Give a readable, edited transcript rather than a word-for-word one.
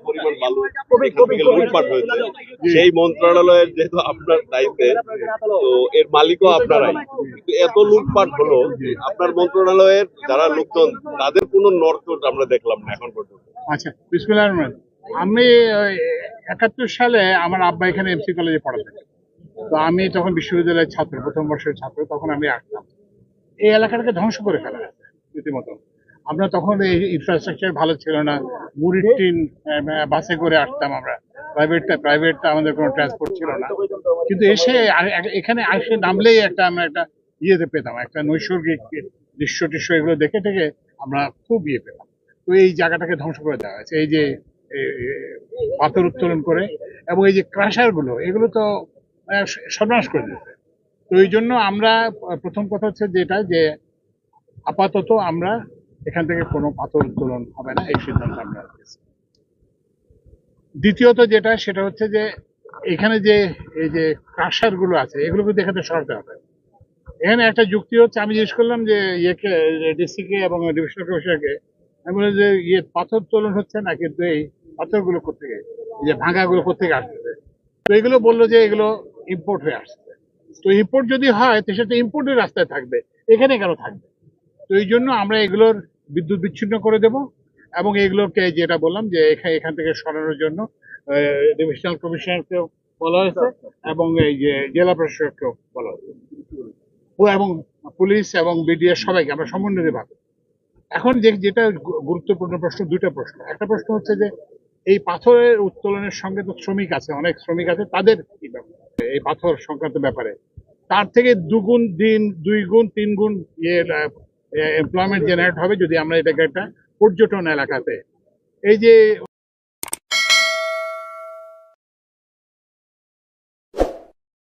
পরিমাণ বালু এখান থেকে লুটপাট হয়েছে, সেই মন্ত্রণালয়ের যেহেতু আপনার দায়িত্বে, তো এর মালিকও আপনারাই, কিন্তু এত লুটপাট হলো, আপনার মন্ত্রণালয়ের যারা লোকজন তাদের কোনো নড়চড় আমরা দেখলাম না এখন পর্যন্ত। আচ্ছা, বিসমিল্লাহির রহমানির রহিম। আমি 71 সালে আমার আব্বা এখানে এমসি কলেজে পড়াতেন। তো আমি তখন বিশ্ববিদ্যালয়ের ছাত্র, প্রথম বর্ষের ছাত্র, তখন আমি আসতাম। এই এলাকাটাকে ধ্বংস করে ফেলা হয়েছে রীতিমতো। আমরা তখন এই ইনফ্রাস্ট্রাকচার ভালো ছিল না, মুড়ির টিন বাসে করে আসতাম আমরা, প্রাইভেটটা আমাদের কোনো ট্রান্সপোর্ট ছিল না। কিন্তু এসে এখানে আসে নামলেই আমরা একটা ইয়েতে পেতাম, একটা নৈসর্গিক দৃশ্য টিশ্য এগুলো দেখে থেকে আমরা খুব ইয়ে পেতাম। তো এই জায়গাটাকে ধ্বংস করে দেওয়া হয়েছে, এই যে পাথর উত্তোলন করে, এবং এই যে ক্রাশার গুলো, এগুলো তো সর্বনাশ করে দিয়েছে। তো এই জন্য আমরা প্রথম কথা হচ্ছে যেটা, যে আপাতত আমরা এখান থেকে কোনো পাথর উত্তোলন হবে না, এই সিদ্ধান্ত আমরা নিয়েছি। দ্বিতীয়ত যেটা, সেটা হচ্ছে যে এখানে যে এই যে ক্রাশার গুলো আছে, এগুলোকে দেখাতে সরাতে হবে। এখানে একটা যুক্তি হচ্ছে, আমি জিজ্ঞেস করলাম যে ইয়েকে, ডিসি কে এবং ডিভিশনাল কমিশনারকে, আমি বললাম যে পাথর উত্তোলন হচ্ছে না, কিন্তু এই পাথরগুলো কোথেকে, এই যে ভাঙাগুলো কোথেকে আসছে? তো এগুলো বললো যে এগুলো ইম্পোর্ট হয়ে আসছে। তো ইম্পোর্ট যদি হয়, তো সেটা ইম্পোর্টের রাস্তায় থাকবে, এখানে কেন থাকবে? তো এই জন্য আমরা এগুলোর বিদ্যুৎ বিচ্ছিন্ন করে দেব, এবং এগুলোকে যেটা বললাম যে এখান থেকে সরানোর জন্য ডিভিশনাল কমিশনারকেও বলা হয়েছে, এবং এই যে জেলা প্রশাসককেও বলা হয়েছে, এবং পুলিশ এবং বিডিআর সবাইকে আমরা সমন্বয়ভাবে। এখন যেটা গুরুত্বপূর্ণ প্রশ্ন, দুইটা প্রশ্ন। একটা প্রশ্ন হচ্ছে যে এই পাথরের উত্তোলনের সঙ্গে তো শ্রমিক আছে, অনেক শ্রমিক আছে, তাদের কি ব্যাপার এই পাথর সংক্রান্ত ব্যাপারে? তার থেকে দুগুণ দিন, 2 গুণ 3 গুণ এমপ্লয়মেন্ট জেনারেট হবে যদি আমরা এটাকে একটা পর্যটন এলাকাতে, এই যে